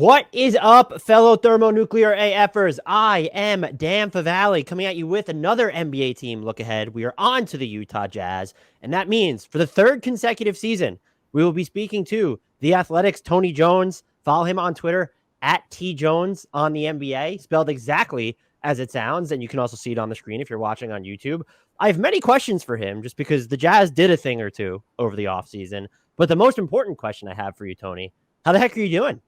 What is up, fellow thermonuclear AFers? I am Dan Favale coming at you with another NBA team look ahead. We are on to the Utah Jazz, and that means for the third consecutive season, we will be speaking to the Athletics' Tony Jones. Follow him on Twitter at TJones on the NBA, spelled exactly as it sounds, and you can also see it on the screen if you're watching on YouTube. I have many questions for him just because the Jazz did a thing or two over the offseason, but the most important question I have for you, Tony, how the heck are you doing?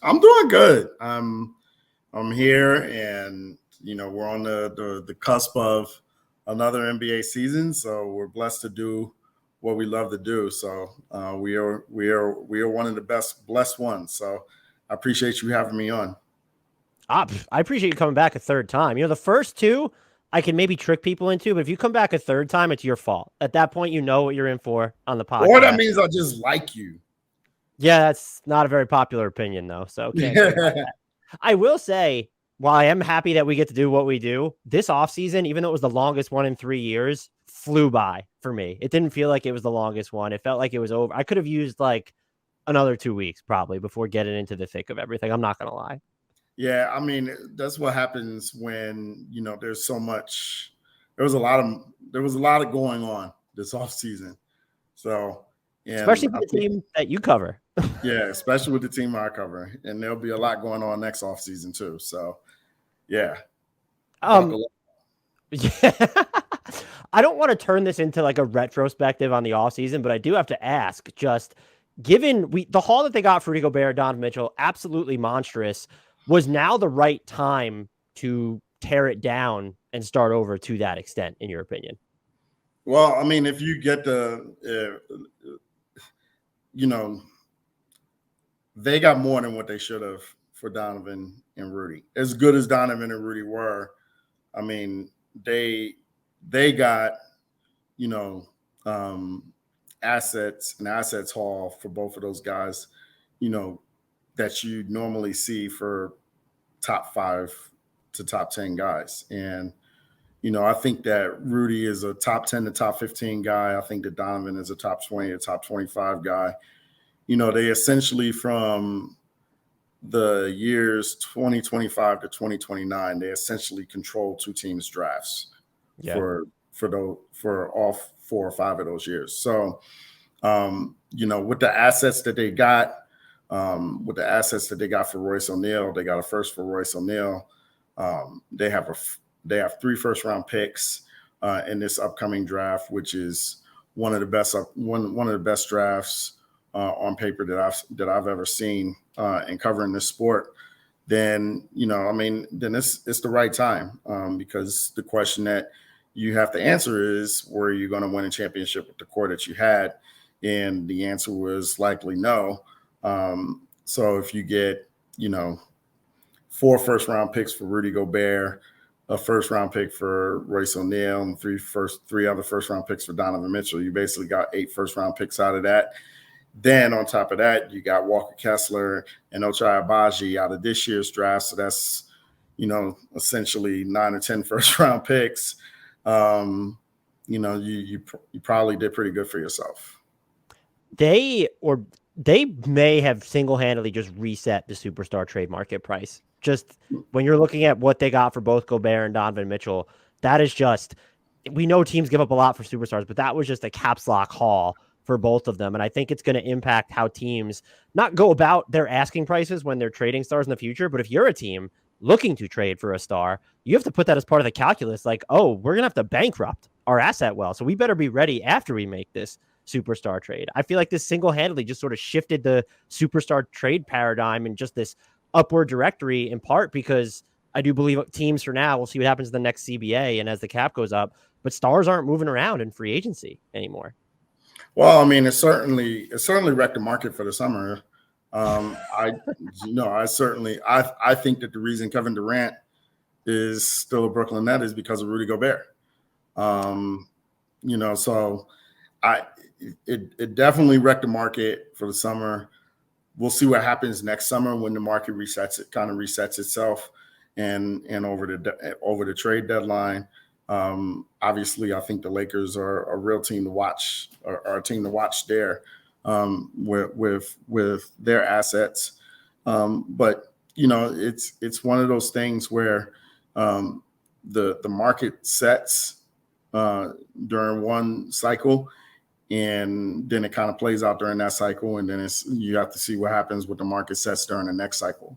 I'm doing good. I'm here, and we're on the cusp of another NBA season. So we're blessed to do what we love to do. So we are one of the best blessed ones. So I appreciate you having me on. I appreciate you coming back a third time. The first two I can maybe trick people into, but if you come back a third time, it's your fault. At that point, you know what you're in for on the podcast. Or that means I just like you. Yeah, that's not a very popular opinion, though. So can't go by that. I will say, while I am happy that we get to do what we do, this offseason, even though it was the longest one in 3 years, flew by for me. It didn't feel like it was the longest one. It felt like it was over. I could have used like another 2 weeks probably before getting into the thick of everything. I'm not going to lie. Yeah, I mean, that's what happens when, there's so much. There was a lot of going on this offseason. So, especially with the team that you cover. Yeah, especially with the team I cover. And there'll be a lot going on next offseason too. So, yeah. Yeah. I don't want to turn this into like a retrospective on the offseason, but I do have to ask, just given the haul that they got for Rudy Gobert, Donovan Mitchell, absolutely monstrous, was now the right time to tear it down and start over to that extent, in your opinion? Well, I mean, if you get they got more than what they should have for Donovan and Rudy. As good as Donovan and Rudy were, I mean, they got, assets haul for both of those guys, that you normally see for top 5 to top 10 guys. And, I think that Rudy is a top 10 to top 15 guy. I think that Donovan is a top 20 to top 25 guy. They essentially, from the years 2025 to 2029, they essentially control 2 teams' drafts for all 4 or 5 of those years. So, with the assets that they got, for Royce O'Neal, they got a first for Royce O'Neal. They have 3 first-round picks in this upcoming draft, which is one of the best drafts on paper that I've ever seen in covering this sport. Then then it's the right time, because the question that you have to answer is, were you going to win a championship with the core that you had? And the answer was likely no. So if you get 4 first-round picks for Rudy Gobert, a first-round pick for Royce O'Neal, and 3 other first-round picks for Donovan Mitchell, you basically got 8 first-round picks out of that. Then on top of that, you got Walker Kessler and Ochai Agbaji out of this year's draft. So that's, essentially 9 or 10 first-round picks. You probably did pretty good for yourself. They may have single-handedly just reset the superstar trade market price. Just when you're looking at what they got for both Gobert and Donovan Mitchell, that is just, we know teams give up a lot for superstars, but that was just a caps lock haul for both of them. And I think it's going to impact how teams not go about their asking prices when they're trading stars in the future. But if you're a team looking to trade for a star, you have to put that as part of the calculus. Like, oh, we're going to have to bankrupt our asset well, so we better be ready after we make this superstar trade. I feel like this single-handedly just sort of shifted the superstar trade paradigm in just this upward directory, in part because I do believe teams for now, we'll see what happens in the next CBA and as the cap goes up, but stars aren't moving around in free agency anymore. Well, I mean, it certainly wrecked the market for the summer. I think that the reason Kevin Durant is still a Brooklyn Net is because of Rudy Gobert. So it definitely wrecked the market for the summer. We'll see what happens next summer when the market resets itself and over the trade deadline. Obviously, I think the Lakers are a real team to watch, or a team to watch there with their assets. But it's one of those things where the market sets during one cycle, and then it kind of plays out during that cycle, and then you have to see what happens with the market sets during the next cycle.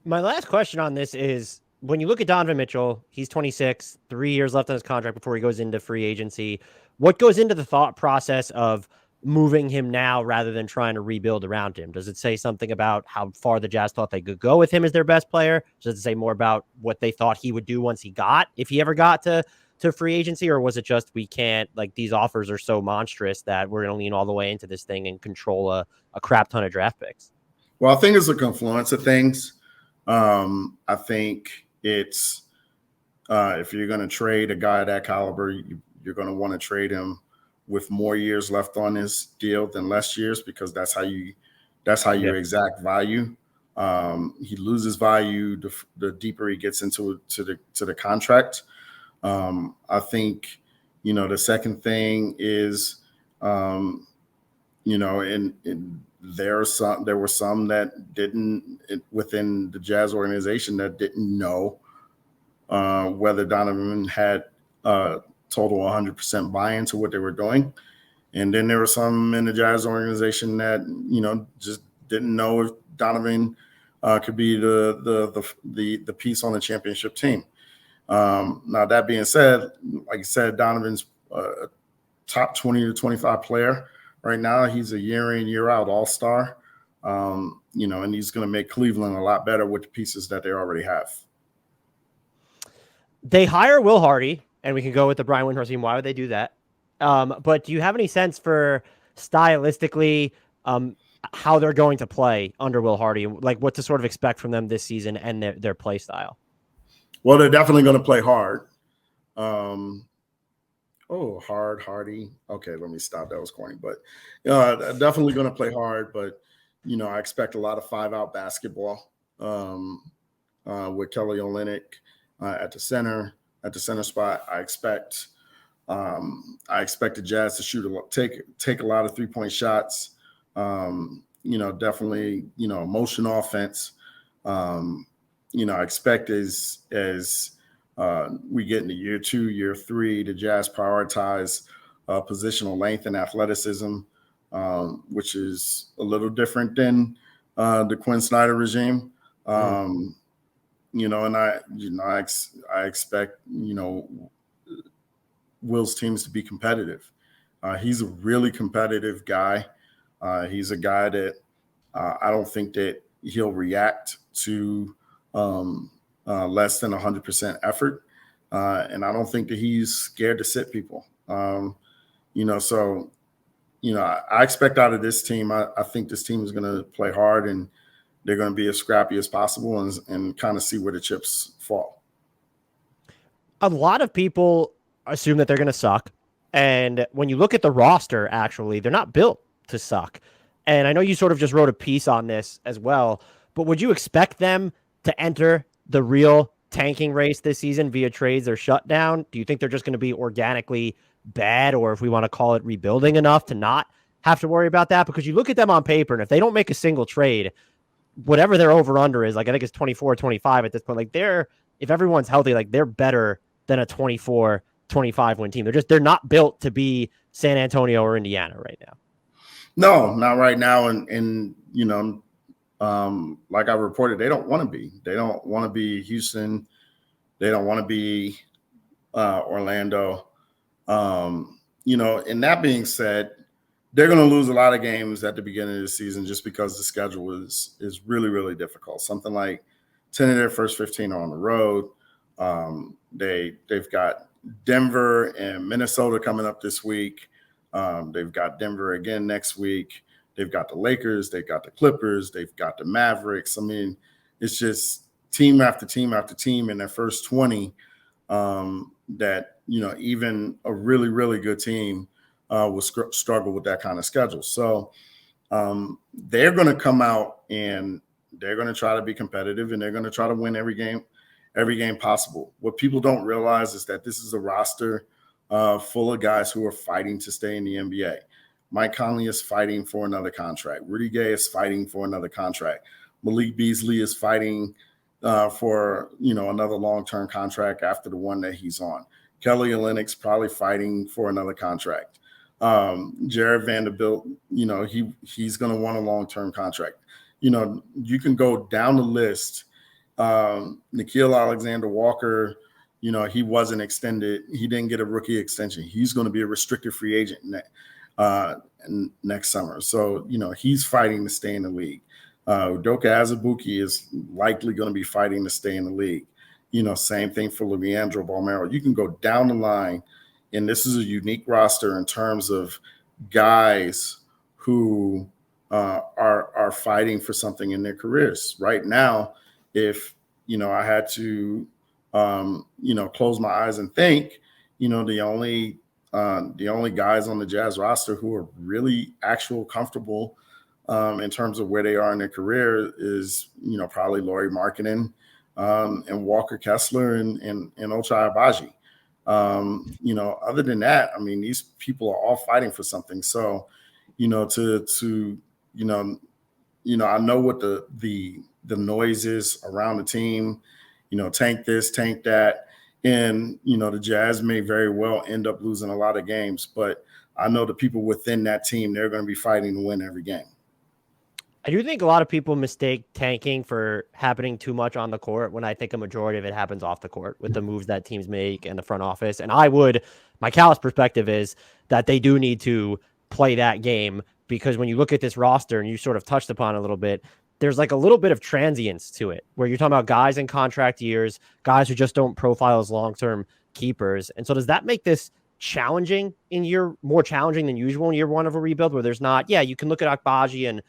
My last question on this is, when you look at Donovan Mitchell, he's 26, 3 years left on his contract before he goes into free agency. What goes into the thought process of moving him now rather than trying to rebuild around him? Does it say something about how far the Jazz thought they could go with him as their best player? Does it say more about what they thought he would do once if he ever got to free agency? Or was it just, we can't, like, these offers are so monstrous that we're going to lean all the way into this thing and control a crap ton of draft picks? Well, I think it's a confluence of things. I think it's if you're going to trade a guy of that caliber, you're going to want to trade him with more years left on his deal than less years, because that's how you exact value. He loses value the deeper he gets into the contract. I think the second thing is there were some that didn't, within the Jazz organization, that didn't know whether Donovan had total 100% buy-in to what they were doing. And then there were some in the Jazz organization that, just didn't know if Donovan could be the piece on the championship team. Now, that being said, like I said, Donovan's a top 20 to 25 player. Right now, he's a year in, year out all-star, and he's going to make Cleveland a lot better with the pieces that they already have. They hire Will Hardy, and we can go with the Brian Windhorst team. Why would they do that? But do you have any sense for stylistically how they're going to play under Will Hardy, like what to sort of expect from them this season and their play style? Well, they're definitely going to play hard. Hardy. Okay, let me stop. That was corny, but definitely going to play hard. But I expect a lot of 5-out basketball with Kelly Olynyk at the center spot. I expect the Jazz to take a lot of 3-point shots. Definitely motion offense. I expect as we get into year 2, year 3, the Jazz prioritize positional length and athleticism, which is a little different than the Quinn Snyder regime. And I expect Will's teams to be competitive. He's a really competitive guy. He's a guy that I don't think that he'll react to less than 100% effort. And I don't think that he's scared to sit people. I expect out of this team, I think this team is going to play hard, and they're going to be as scrappy as possible and kind of see where the chips fall. A lot of people assume that they're going to suck. And when you look at the roster, actually, they're not built to suck. And I know you sort of just wrote a piece on this as well, but would you expect them to enter the real tanking race this season via trades or shutdown? Do you think they're just going to be organically bad, or if we want to call it rebuilding enough to not have to worry about that? Because you look at them on paper, and if they don't make a single trade, whatever their over under is, like I think it's 24, 25 at this point, like if everyone's healthy, like they're better than a 24, 25 win team. They're not built to be San Antonio or Indiana right now. No, not right now. And like I reported, they don't want to be. They don't want to be Houston. They don't want to be Orlando. And that being said, they're going to lose a lot of games at the beginning of the season just because the schedule is really, really difficult. Something like 10 of their first 15 are on the road. They've got Denver and Minnesota coming up this week. They've got Denver again next week. They've got the Lakers. They've got the Clippers. They've got the Mavericks. I mean, it's just team after team after team in their first 20 that, even a really, really good team will struggle with that kind of schedule. So they're going to come out and they're going to try to be competitive, and they're going to try to win every game possible. What people don't realize is that this is a roster full of guys who are fighting to stay in the NBA. Mike Conley is fighting for another contract. Rudy Gay is fighting for another contract. Malik Beasley is fighting for another long-term contract after the one that he's on. Kelly Olynyk probably fighting for another contract. Jarred Vanderbilt, he's going to want a long-term contract. You can go down the list. Nickeil Alexander-Walker, he wasn't extended. He didn't get a rookie extension. He's going to be a restricted free agent next summer. So, he's fighting to stay in the league. Udoka Azubuike is likely going to be fighting to stay in the league. Same thing for Leandro Balmero. You can go down the line, and this is a unique roster in terms of guys who are fighting for something in their careers. Right now, if I had to close my eyes and think, the only guys on the Jazz roster who are really comfortable in terms of where they are in their career is probably Lauri Markkanen and Walker Kessler and Ochai Agbaji. Other than that, I mean, these people are all fighting for something. So, I know what the noise is around the team, tank this, tank that. And, the Jazz may very well end up losing a lot of games, but I know the people within that team, they're going to be fighting to win every game. I do think a lot of people mistake tanking for happening too much on the court when I think a majority of it happens off the court with the moves that teams make and the front office. And my callous perspective is that they do need to play that game, because when you look at this roster, and you sort of touched upon it a little bit, there's like a little bit of transience to it where you're talking about guys in contract years, guys who just don't profile as long-term keepers. And so does that make this more challenging than usual in year one of a rebuild, where there's not, you can look at Agbaji and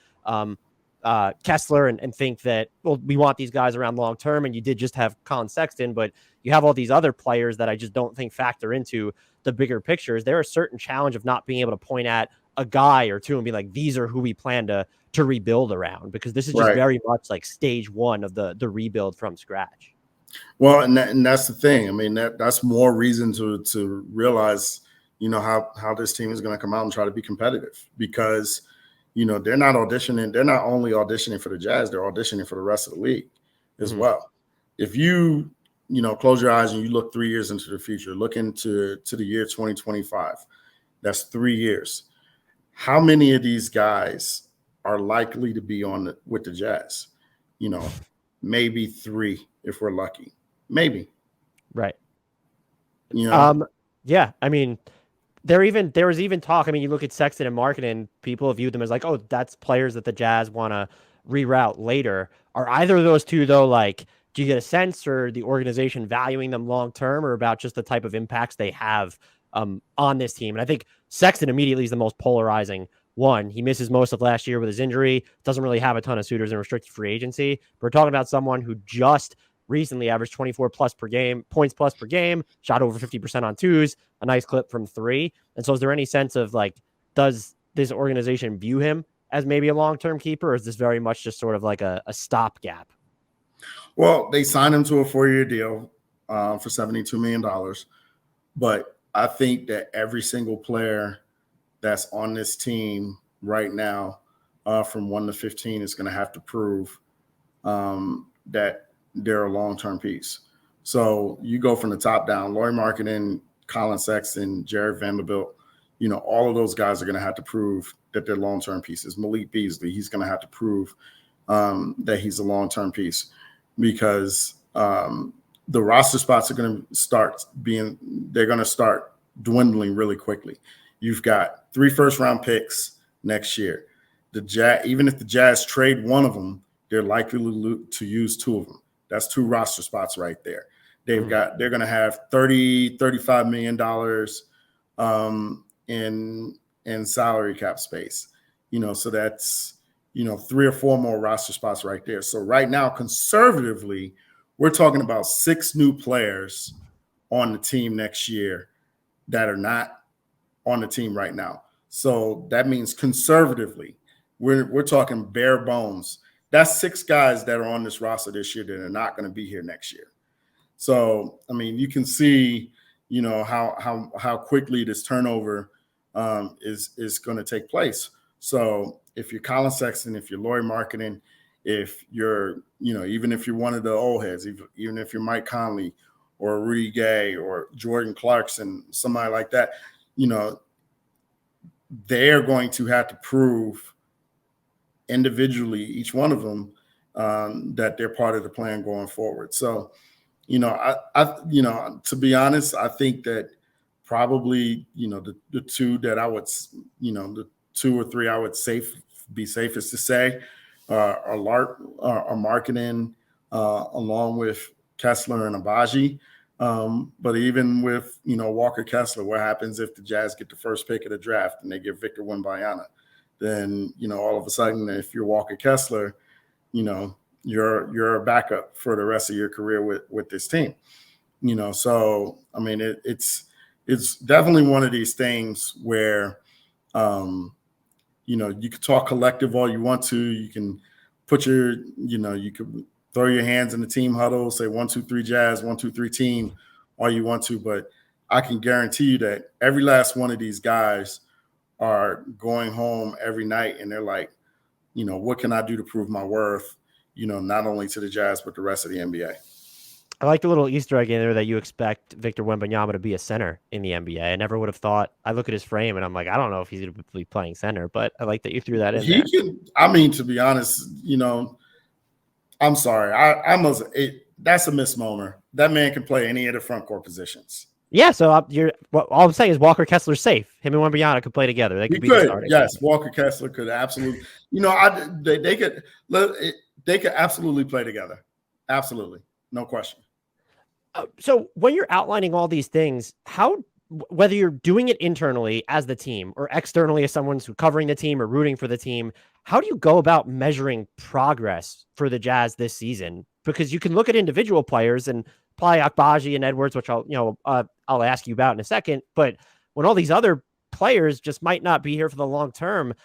Kessler and think that, well, we want these guys around long term, and you did just have Collin Sexton, but you have all these other players that I just don't think factor into the bigger picture. Is there a certain challenge of not being able to point at a guy or two and be like, these are who we plan to rebuild around? Because this is just very much like stage one of the rebuild from scratch. Well, and that's the thing. I mean, that's more reason to realize, how this team is going to come out and try to be competitive, because they're not auditioning. They're not only auditioning for the Jazz, they're auditioning for the rest of the league as well. If you, close your eyes and you look 3 years into the future, look into the year 2025, that's 3 years. How many of these guys are likely to be with the Jazz? Maybe 3 if we're lucky. Maybe. Right. Yeah. I mean, there was even talk. I mean, you look at Sexton and Markkanen, people view them as like, oh, that's players that the Jazz want to reroute later. Are either of those two, though, like, do you get a sense, or the organization valuing them long term, or about just the type of impacts they have on this team? And I think Sexton immediately is the most polarizing one. He misses most of last year with his injury, doesn't really have a ton of suitors in restricted free agency. We're talking about someone who just recently averaged 24 points plus per game, shot over 50% on twos, a nice clip from three. And so is there any sense of like, does this organization view him as maybe a long-term keeper, or is this very much just sort of like a stopgap? Well, they signed him to a 4-year deal for $72 million. But I think that every single player that's on this team right now from 1 to 15 is going to have to prove that they're a long-term piece. So you go from the top down, Lauri Markkanen, Collin Sexton, Jarred Vanderbilt, all of those guys are going to have to prove that they're long-term pieces. Malik Beasley, he's going to have to prove that he's a long-term piece, because the roster spots are going to start dwindling really quickly. You've got 3 first-round picks next year. Even if the Jazz trade one of them, they're likely to use 2 of them. That's 2 roster spots right there. They're going to have $35 million in salary cap space. So that's 3 or 4 more roster spots right there. So right now, conservatively, we're talking about 6 new players on the team next year that are not on the team right now. So that means conservatively, we're talking bare bones. That's 6 guys that are on this roster this year that are not going to be here next year. So, I mean, you can see, how quickly this turnover is going to take place. So if you're Collin Sexton, if you're Lauri Markkanen, if you're, even if you're one of the old heads, even if you're Mike Conley or Rudy Gay or Jordan Clarkson, somebody like that, they're going to have to prove individually, each one of them, that they're part of the plan going forward. So, to be honest, I think that probably, the two that I would, the 2 or 3 I would be safest to say are Markkanen, along with Kessler and Agbaji. But even with, Walker Kessler, what happens if the Jazz get the first pick of the draft and they get Victor Wembanyama? Then, all of a sudden, if you're Walker Kessler, you're a backup for the rest of your career with this team. So, I mean, it's definitely one of these things where, you can talk collective all you want to. You can put you could throw your hands in the team huddle, say 1, 2, 3 Jazz, 1, 2, 3 team, all you want to. But I can guarantee you that every last one of these guys are going home every night and they're like, what can I do to prove my worth, not only to the Jazz, but the rest of the NBA. I like the little Easter egg in there that you expect Victor Wembanyama to be a center in the NBA. I never would have thought. I look at his frame and I'm like, I don't know if he's going to be playing center, but I like that you threw that in there. To be honest, I'm sorry. That's a misnomer. That man can play any of the front court positions. Yeah, so all I'm saying is Walker Kessler's safe. Him and Wembanyama could play together. They could be the starting. Yes, Walker Kessler could absolutely. They could absolutely play together. Absolutely, no question. So when you're outlining all these things, whether you're doing it internally as the team or externally as someone who's covering the team or rooting for the team, how do you go about measuring progress for the Jazz this season? Because you can look at individual players and probably Agbaji and Edwards, which I'll ask you about in a second. But when all these other players just might not be here for the long term,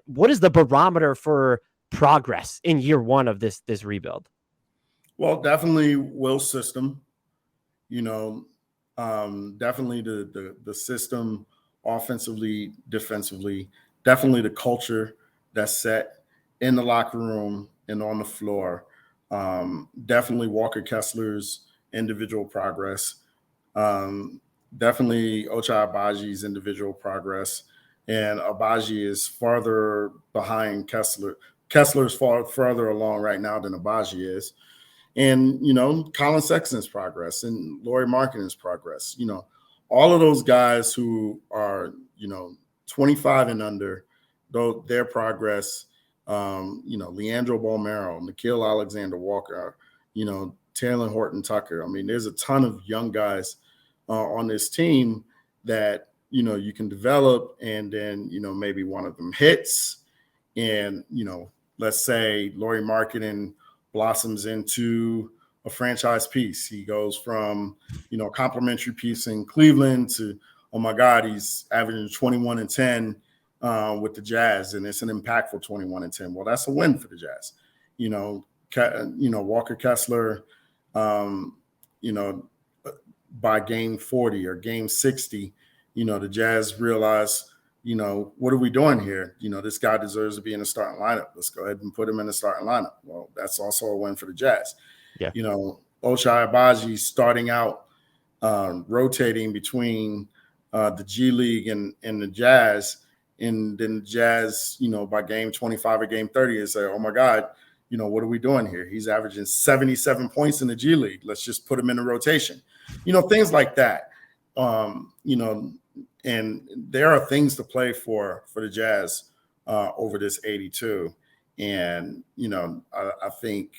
what is the barometer for progress in year one of this rebuild? Well, definitely Will's system, definitely the system offensively, defensively, definitely the culture that's set in the locker room and on the floor. Definitely Walker Kessler's individual progress. Definitely Ochai Agbaji's individual progress. And Agbaji is farther behind Kessler. Kessler's further along right now than Agbaji is. And, Collin Sexton's progress and Lauri Markkanen's progress, all of those guys who are, 25 and under, though their progress, Leandro Bolmaro, Nickeil Alexander-Walker, Talen Horton-Tucker. I mean, there's a ton of young guys on this team that, you can develop, and then, maybe one of them hits and, let's say Lauri Markkanen blossoms into a franchise piece. He goes from, a complimentary piece in Cleveland to, oh my God, he's averaging 21 and 10 with the Jazz, and it's an impactful 21 and 10. Well, that's a win for the Jazz. Walker Kessler, by game 40 or game 60, the Jazz realize, what are we doing here? This guy deserves to be in the starting lineup. Let's go ahead and put him in the starting lineup. Well, that's also a win for the Jazz. Yeah. Ochai Agbaji starting out rotating between the G League and the Jazz. And then the Jazz, by game 25 or game 30, and say, oh my God, what are we doing here? He's averaging 77 points in the G League. Let's just put him in the rotation. Things like that. And there are things to play for the Jazz over this 82. And, I think,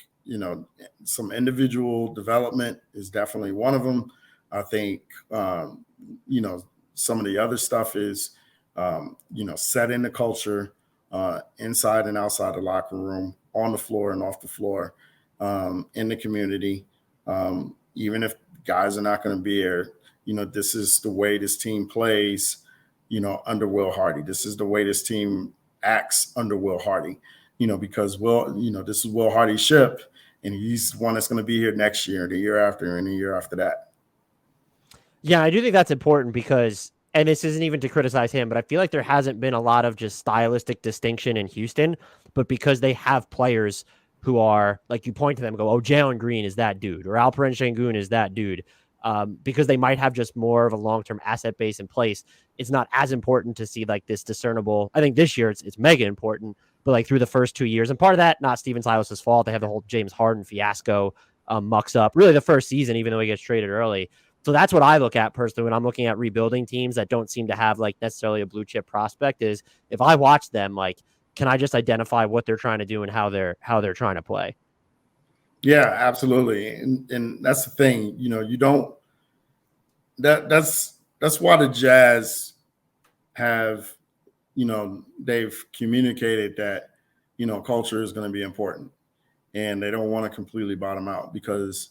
some individual development is definitely one of them. I think, some of the other stuff is, setting the culture inside and outside the locker room, on the floor and off the floor, in the community. Even if guys are not going to be here, this is the way this team plays, under Will Hardy. This is the way this team acts under Will Hardy, because this is Will Hardy's ship, and he's the one that's going to be here next year, the year after, and the year after that. Yeah, I do think that's important because and this isn't even to criticize him, but I feel like there hasn't been a lot of just stylistic distinction in Houston, but because they have players who are, like, you point to them and go, oh, Jalen Green is that dude, or Alperen Şengün is that dude, because they might have just more of a long-term asset base in place. It's not as important to see like this discernible. I think this year it's mega important, but like through the first 2 years, and part of that, not Steven Silas's fault. They have the whole James Harden fiasco mucks up really the first season, even though he gets traded early. So that's what I look at personally when I'm looking at rebuilding teams that don't seem to have like necessarily a blue chip prospect is if I watch them, like, can I just identify what they're trying to do and how they're trying to play? Yeah, absolutely. And that's the thing, you don't that's why the Jazz have, they've communicated that, culture is going to be important and they don't want to completely bottom out because,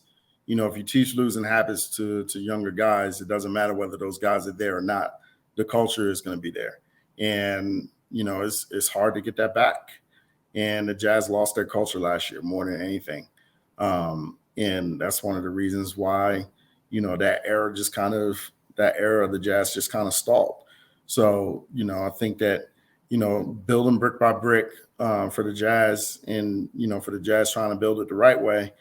if you teach losing habits to younger guys, it doesn't matter whether those guys are there or not. The culture is going to be there. And, it's hard to get that back. And the Jazz lost their culture last year more than anything. And that's one of the reasons why, that era of the Jazz just kind of stalled. So, I think that, building brick by brick for the Jazz and, for the Jazz trying to build it the right way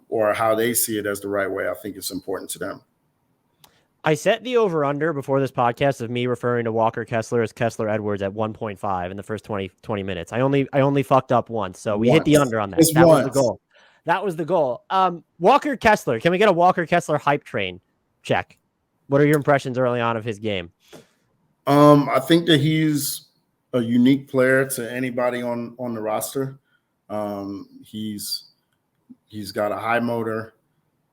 or how they see it as the right way, I think it's important to them. I set the over-under before this podcast of me referring to Walker Kessler as Kessler Edwards at 1.5 in the first 20 minutes. I only fucked up once, so we hit the under on that. That was the goal. That was the goal. Walker Kessler. Can we get a Walker Kessler hype train check? What are your impressions early on of his game? I think that he's a unique player to anybody on the roster. He's got a high motor.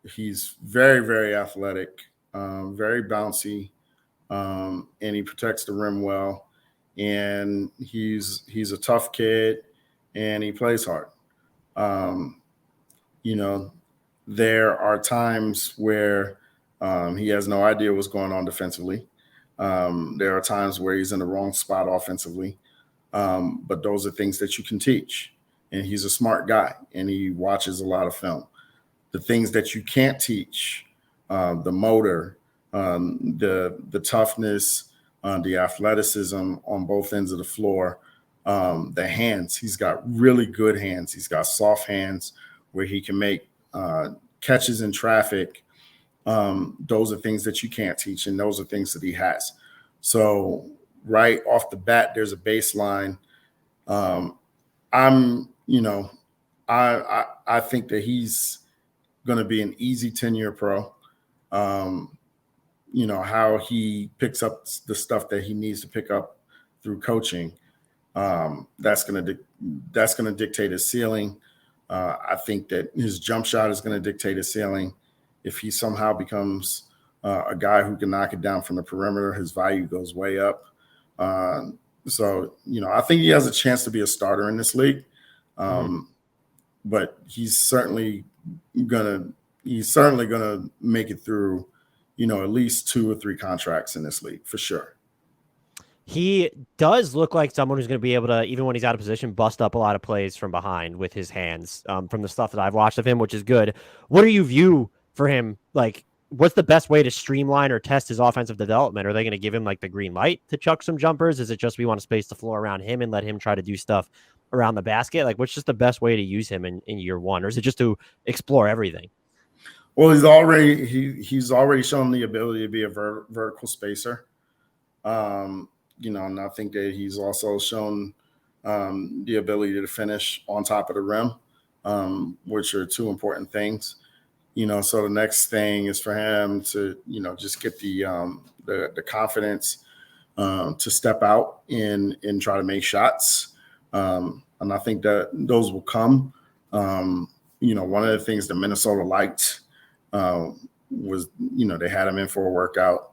He's very, very athletic, very bouncy, and he protects the rim well. And he's a tough kid, and he plays hard. There are times where he has no idea what's going on defensively. There are times where he's in the wrong spot offensively. But those are things that you can teach. And he's a smart guy, and he watches a lot of film. The things that you can't teach, the motor, the toughness, the athleticism on both ends of the floor, the hands. He's got really good hands. He's got soft hands where he can make catches in traffic. Those are things that you can't teach, and those are things that he has. So right off the bat, there's a baseline. I think that he's going to be an easy 10-year pro. How he picks up the stuff that he needs to pick up through coaching, that's going to dictate his ceiling. I think that his jump shot is going to dictate his ceiling. If he somehow becomes a guy who can knock it down from the perimeter, his value goes way up. So I think he has a chance to be a starter in this league. But he's certainly gonna make it through, at least 2 or 3 contracts in this league for sure. He does look like someone who's going to be able to, even when he's out of position, bust up a lot of plays from behind with his hands from the stuff that I've watched of him, which is good. What do you view for him? Like, what's the best way to streamline or test his offensive development? Are they going to give him like the green light to chuck some jumpers? Is it just we want to space the floor around him and let him try to do stuff around the basket? Like, what's just the best way to use him in year one? Or is it just to explore everything? Well, he's already shown the ability to be a vertical spacer. And I think that he's also shown the ability to finish on top of the rim, which are 2 important things. So the next thing is for him to, just get the confidence to step out and try to make shots. And I think that those will come. One of the things that Minnesota liked was, they had him in for a workout.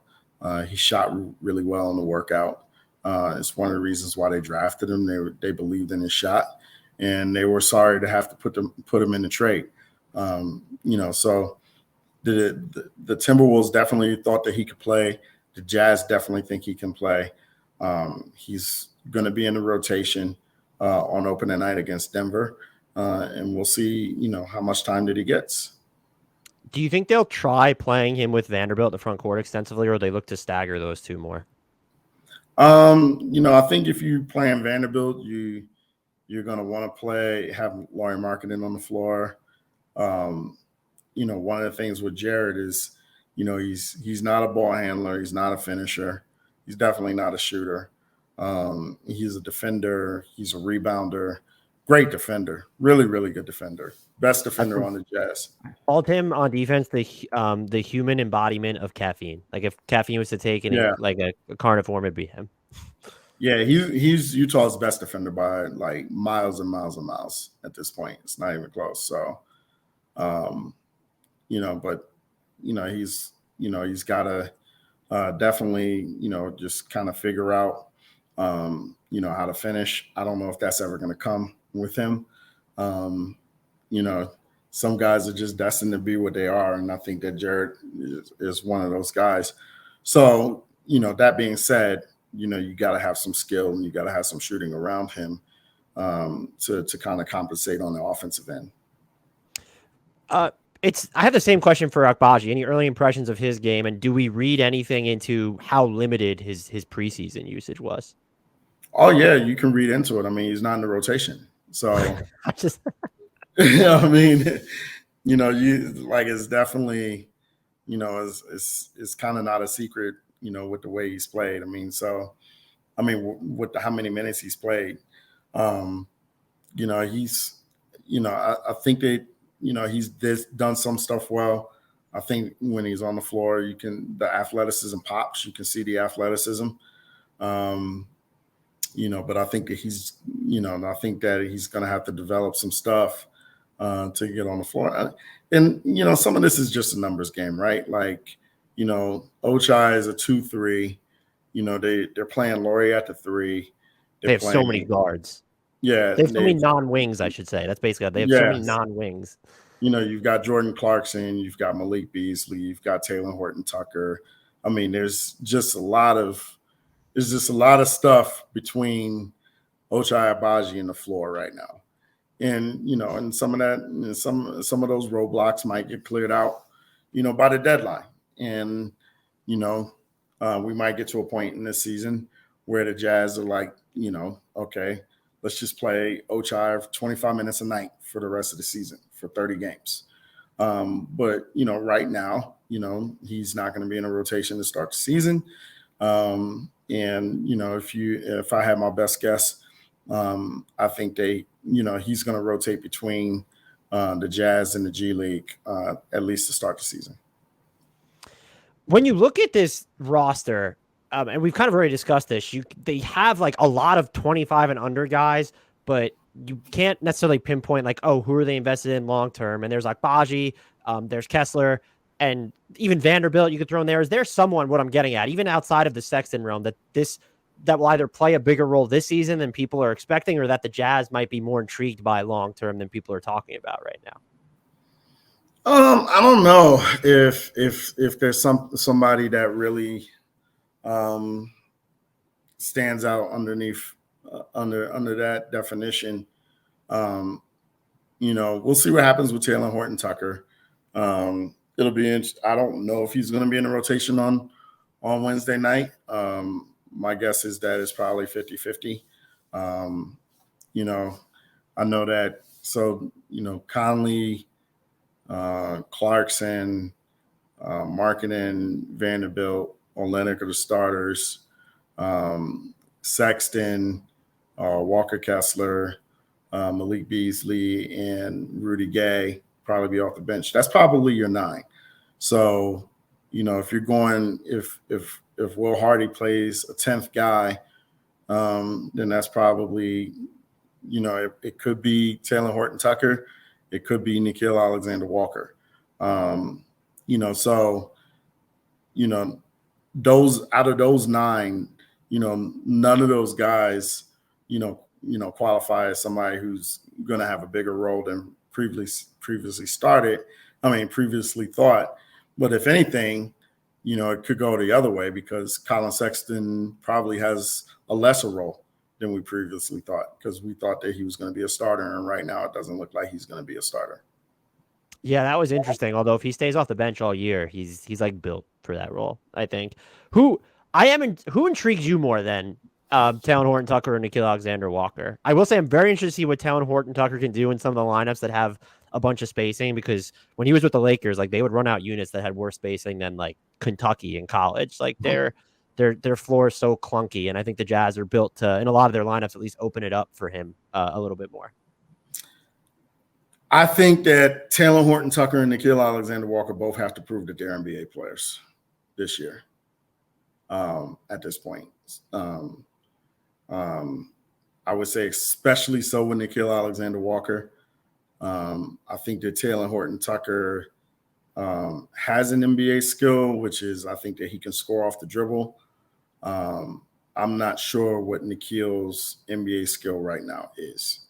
He shot really well in the workout. It's one of the reasons why they drafted him. They believed in his shot, and they were sorry to have to put him in the trade. So the Timberwolves definitely thought that he could play. The Jazz definitely think he can play. He's going to be in the rotation on opening night against Denver, and we'll see, how much time that he gets. Do you think they'll try playing him with Vanderbilt in the front court extensively, or they look to stagger those two more? I think if you play in Vanderbilt, you're going to want to have Lauri Markkanen on the floor. One of the things with Jarred is, he's not a ball handler. He's not a finisher. He's definitely not a shooter. He's a defender. He's a rebounder. Great defender. Really, really good defender. Best defender on the Jazz. Called him on defense the human embodiment of caffeine. Like if caffeine was to take like a carnivore, it'd be him. Yeah, he's Utah's best defender by like miles and miles and miles at this point. It's not even close. So, he's got to definitely, just kind of figure out, how to finish. I don't know if that's ever going to come with him. Some guys are just destined to be what they are. And I think that Jarred is one of those guys. So, that being said, you got to have some skill and you got to have some shooting around him to kind of compensate on the offensive end. I have the same question for Agbaji. Any early impressions of his game, and do we read anything into how limited his preseason usage was? Oh yeah, you can read into it. I mean, he's not in the rotation, so I just, I mean, it's definitely, it's kind of not a secret, with the way he's played. With how many minutes he's played, I think that, he's done some stuff well. I think when he's on the floor, the athleticism pops. You can see the athleticism. But I think that he's going to have to develop some stuff to get on the floor. And, some of this is just a numbers game, right? Like, Ochai is a 2-3. They're playing Lauri at the 3. They have so many guards. Yeah. They have so many non-wings, I should say. That's basically, they have so many non-wings. You've got Jordan Clarkson, you've got Malik Beasley, you've got Talen Horton-Tucker. I mean, there's just a lot of stuff between Ochai Agbaji and the floor right now. And, and some of that, and some of those roadblocks might get cleared out, by the deadline. And, we might get to a point in this season where the Jazz are like, okay, let's just play Ochai 25 minutes a night for the rest of the season for 30 games. But, right now, he's not going to be in a rotation to start the season. And, if I had my best guess, I think he's going to rotate between the Jazz and the G League at least to start the season. When you look at this roster, and we've kind of already discussed this, they have like a lot of 25 and under guys, but you can't necessarily pinpoint like, oh, who are they invested in long term? And there's like Agbaji, there's Kessler, and even Vanderbilt you could throw in there. Is there someone, what I'm getting at, even outside of the Sexton realm, that will either play a bigger role this season than people are expecting, or that the Jazz might be more intrigued by long term than people are talking about right now? I don't know if there's somebody that really stands out underneath under that definition. We'll see what happens with Talen Horton-Tucker. It'll be interesting. I don't know if he's going to be in the rotation on Wednesday night. My guess is that it's probably 50-50. I know that. So, Conley, Clarkson, Markkanen, Vanderbilt, Olenek are the starters. Sexton, Walker Kessler, Malik Beasley, and Rudy Gay probably be off the bench. That's probably your 9. So, if you're going, if Will Hardy plays a 10th guy, then that's probably, it could be Talen Horton-Tucker. It could be Nickeil Alexander-Walker. Those out of those 9, none of those guys, qualify as somebody who's going to have a bigger role than previously thought. But if anything, it could go the other way because Collin Sexton probably has a lesser role than we previously thought, because we thought that he was going to be a starter, and right now it doesn't look like he's going to be a starter. Yeah, that was interesting. Although if he stays off the bench all year, he's like built for that role, I think. Who who intrigues you more than Talen Horton-Tucker and Nickeil Alexander-Walker? I will say I'm very interested to see what Talen Horton-Tucker can do in some of the lineups that have a bunch of spacing, because when he was with the Lakers, like they would run out units that had worse spacing than like Kentucky in college. Like their floor is so clunky, and I think the Jazz are built to, in a lot of their lineups, at least open it up for him a little bit more. I think that Talen Horton-Tucker and Nickeil Alexander-Walker both have to prove that they're NBA players this year. At this point, I would say especially so with Nickeil Alexander-Walker. I think that Talen Horton-Tucker has an NBA skill, which is I think that he can score off the dribble. I'm not sure what Nickeil's NBA skill right now is.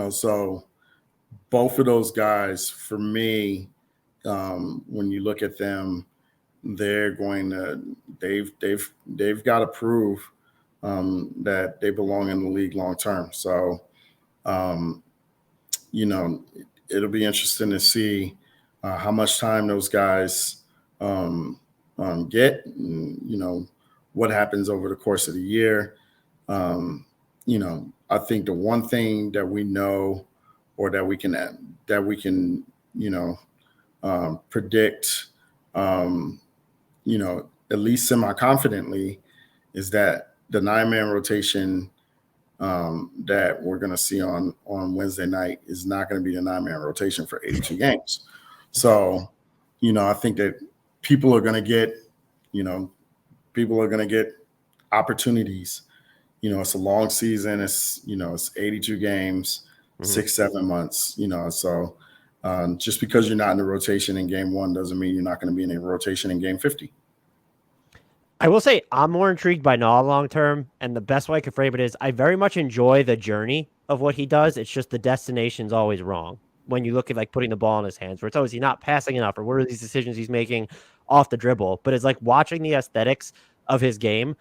So both of those guys, for me, when you look at them, they've got to prove that they belong in the league long term. So, it'll be interesting to see how much time those guys get, and, what happens over the course of the year. I think the one thing that we know, or that we can predict, at least semi-confidently, is that the 9-man rotation that we're going to see on Wednesday night is not going to be the 9-man rotation for 82 games. So, I think that people are going to get opportunities. It's a long season. It's 82 games, 6-7 months, so just because you're not in the rotation in game 1 doesn't mean you're not going to be in a rotation in game 50. I will say I'm more intrigued by Noah long term, and the best way I could frame it is I very much enjoy the journey of what he does. It's just the destination's always wrong when you look at like putting the ball in his hands, where it's always he's not passing enough, or what are these decisions he's making off the dribble. But it's like watching the aesthetics of his game,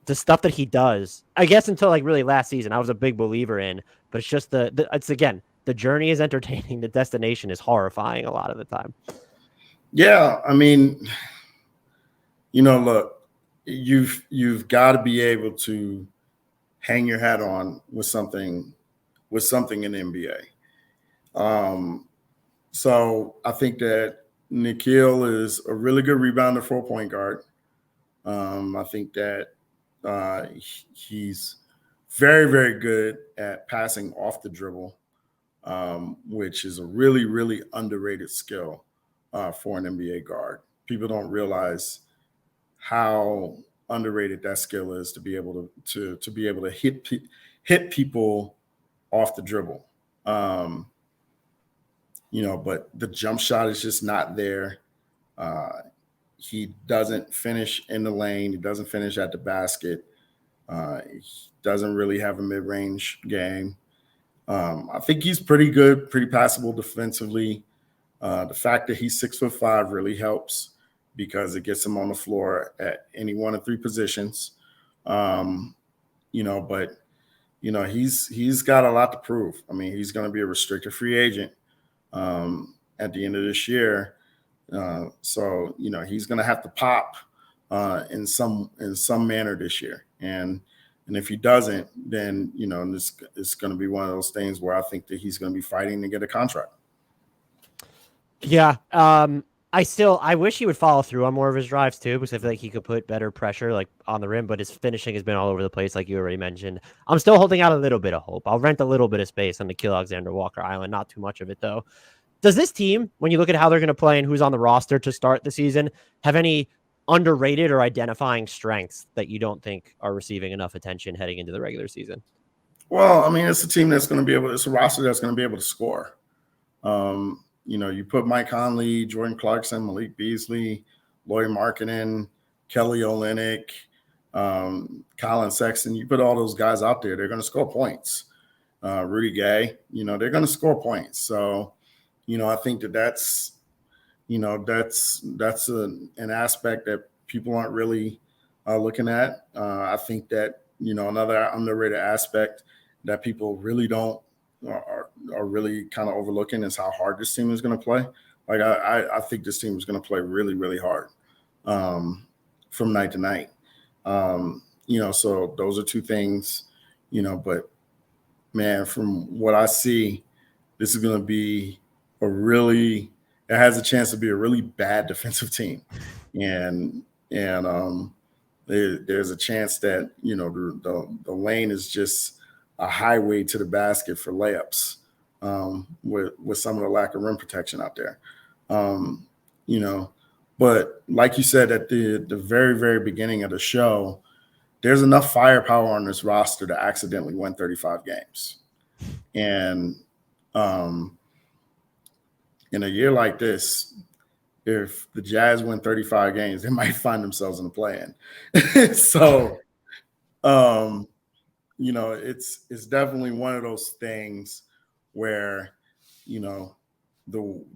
the stuff that he does. I guess until like really last season, I was a big believer in, but it's just it's again, the journey is entertaining, the destination is horrifying a lot of the time. Yeah, I mean, look, you've got to be able to hang your hat on with something in the NBA. So I think that Nickeil is a really good rebounder for a point guard. I think that he's very, very good at passing off the dribble, which is a really, really underrated skill for an NBA guard. People don't realize how underrated that skill is, to be able to hit people off the dribble. But the jump shot is just not there. He doesn't finish in the lane. He doesn't finish at the basket. He doesn't really have a mid-range game. I think he's pretty good, pretty passable defensively. The fact that he's 6'5" really helps, because it gets him on the floor at any one of 3 positions. But he's got a lot to prove. I mean, he's going to be a restricted free agent at the end of this year. So he's going to have to pop in some manner this year. And if he doesn't, then it's going to be one of those things where I think that he's going to be fighting to get a contract. Yeah. I wish he would follow through on more of his drives too, because I feel like he could put better pressure like on the rim, but his finishing has been all over the place, like you already mentioned. I'm still holding out a little bit of hope. I'll rent a little bit of space on the Nickeil Alexander-Walker Island, not too much of it though. Does this team, when you look at how they're going to play and who's on the roster to start the season, have any underrated or identifying strengths that you don't think are receiving enough attention heading into the regular season? Well, I mean, it's a team that's going to be it's a roster that's going to be able to score. You put Mike Conley, Jordan Clarkson, Malik Beasley, Lauri Markkanen, Kelly Olynyk, Collin Sexton. You put all those guys out there, they're going to score points. Rudy Gay, they're going to score points. So, I think that's an aspect that people aren't really looking at. I think that, another underrated aspect that people really don't are really kind of overlooking is how hard this team is going to play. Like I think this team is going to play really, really hard from night to night. So those are two things, but man, from what I see, this is going to be it has a chance to be a really bad defensive team. And there's a chance that, the lane is just a highway to the basket for layups with some of the lack of rim protection out there. But like you said at the very, very beginning of the show, there's enough firepower on this roster to accidentally win 35 games. And in a year like this, if the Jazz win 35 games, they might find themselves in the play-in. So, it's definitely one of those things where, the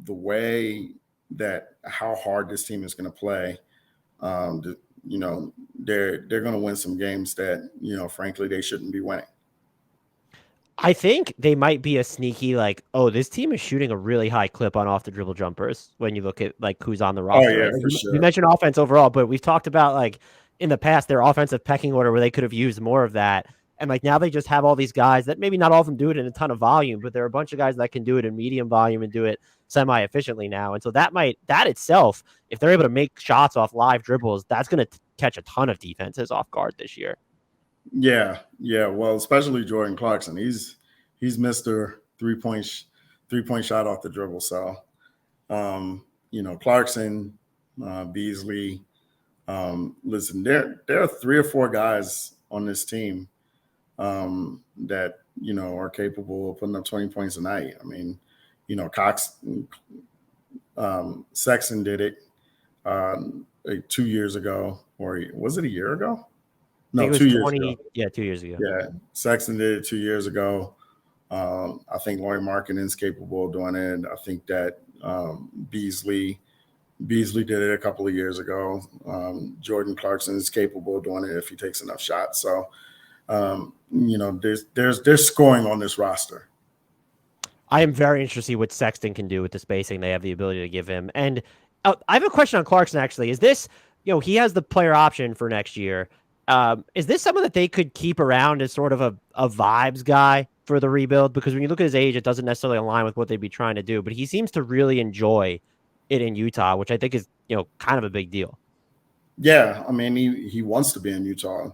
way that how hard this team is going to play, they're going to win some games that, frankly, they shouldn't be winning. I think they might be a sneaky, this team is shooting a really high clip on off the dribble jumpers when you look at who's on the roster. Oh, yeah, right? for sure. You mentioned offense overall, but we've talked about in the past their offensive pecking order where they could have used more of that. And now they just have all these guys that maybe not all of them do it in a ton of volume, but there are a bunch of guys that can do it in medium volume and do it semi-efficiently now. And so that itself, if they're able to make shots off live dribbles, that's going to catch a ton of defenses off guard this year. Yeah. Well, especially Jordan Clarkson. He's Mr. three-point shot off the dribble. So, Clarkson, Beasley. Listen, there are 3 or 4 guys on this team that are capable of putting up 20 points a night. I mean, Sexton did it 2 years ago, or was it a year ago? No, 2 years ago. Yeah, 2 years ago. Yeah, Sexton did it 2 years ago. I think Lauri Markkanen's capable of doing it. I think that Beasley did it a couple of years ago. Jordan Clarkson is capable of doing it if he takes enough shots. So, there's scoring on this roster. I am very interested to see what Sexton can do with the spacing they have the ability to give him. And I have a question on Clarkson, actually. Is this, he has the player option for next year. Is this someone that they could keep around as sort of a vibes guy for the rebuild? Because when you look at his age, it doesn't necessarily align with what they'd be trying to do, but he seems to really enjoy it in Utah, which I think is, kind of a big deal. Yeah. I mean, he wants to be in Utah.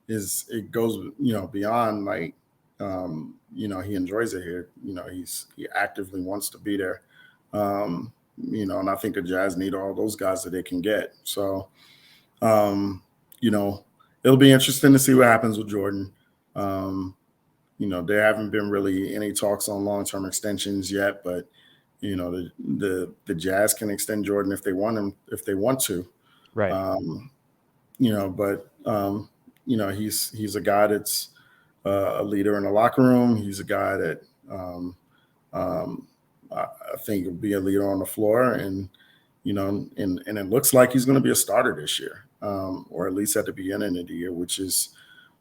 It goes, beyond he enjoys it here. He actively wants to be there. And I think the Jazz need all those guys that they can get. So, it'll be interesting to see what happens with Jordan. There haven't been really any talks on long-term extensions yet, but the Jazz can extend Jordan if they want to. Right. He's a guy that's a leader in the locker room. He's a guy that I think will be a leader on the floor, and it looks like he's going to be a starter this year, or at least at the beginning of the year, which is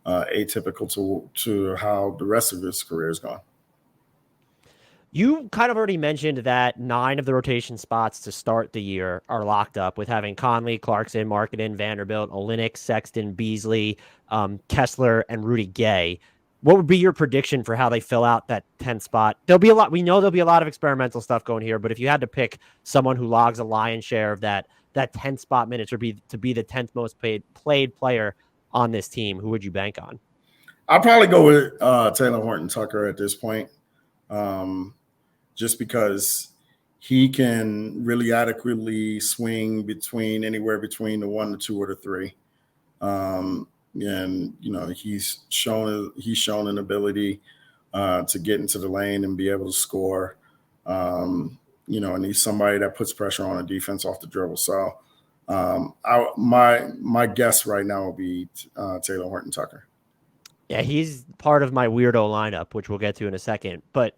atypical to how the rest of his career is gone. You kind of already mentioned that 9 of the rotation spots to start the year are locked up with having Conley, Clarkson, Markkanen, Vanderbilt, Olynyk, Sexton, Beasley, Kessler, and Rudy Gay. What would be your prediction for how they fill out that 10th spot? We know there'll be a lot of experimental stuff going here, but if you had to pick someone who logs a lion's share of that 10th spot minutes to be the 10th most played player on this team, who would you bank on? I'll probably go with Talen Horton-Tucker at this point. Just because he can really adequately swing anywhere between the 1, the 2, or the 3. He's shown an ability to get into the lane and be able to score. And he's somebody that puts pressure on a defense off the dribble. So my guess right now will be Talen Horton-Tucker. Yeah, he's part of my weirdo lineup, which we'll get to in a second. But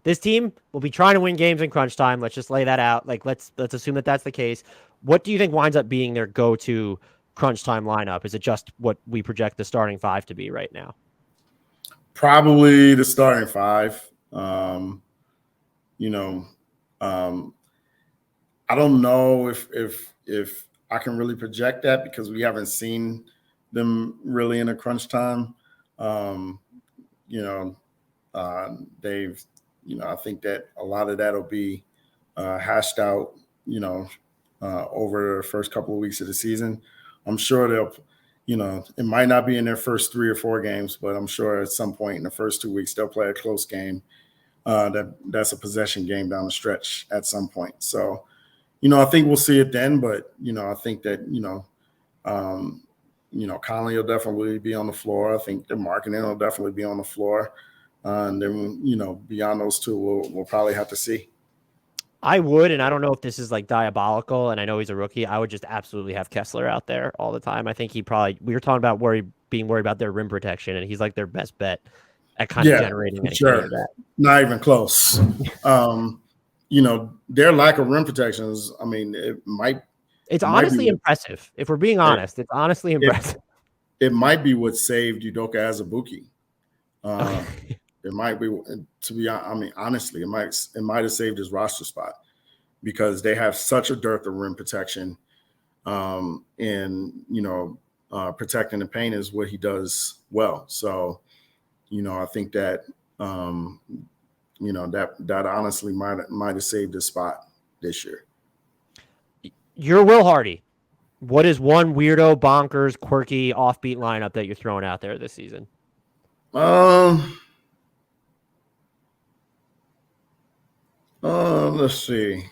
this team will be trying to win games in crunch time. Let's just lay that out. Let's assume that that's the case. What do you think winds up being their go-to crunch time lineup? Is it just what we project the starting 5 to be right now? Probably the starting 5. You know, I don't know if I can really project that because we haven't seen them really in a crunch time. You know, they've, I think that a lot of that'll be hashed out, over the first couple of weeks of the season. I'm sure it might not be in their first 3 or 4 games, but I'm sure at some point in the first 2 weeks they'll play a close game. That's a possession game down the stretch at some point. So, I think we'll see it then. But I think that Conley will definitely be on the floor. I think the marketing will definitely be on the floor. And then, beyond those two, we'll probably have to see. I would, and I don't know if this is like diabolical, and I know he's a rookie. I would just absolutely have Kessler out there all the time. I think we were talking about being worried about their rim protection, and he's like their best bet at kind of generating anything of that. Not even close. Their lack of rim protections, I mean, it's honestly impressive. If we're being honest, it's honestly impressive. It might be what saved Udoka Azubuike. It might be, honestly, it might have saved his roster spot because they have such a dearth of rim protection. Protecting the paint is what he does well. So, I think that, that honestly might have saved his spot this year. You're Will Hardy. What is one weirdo, bonkers, quirky, offbeat lineup that you're throwing out there this season? Let's see.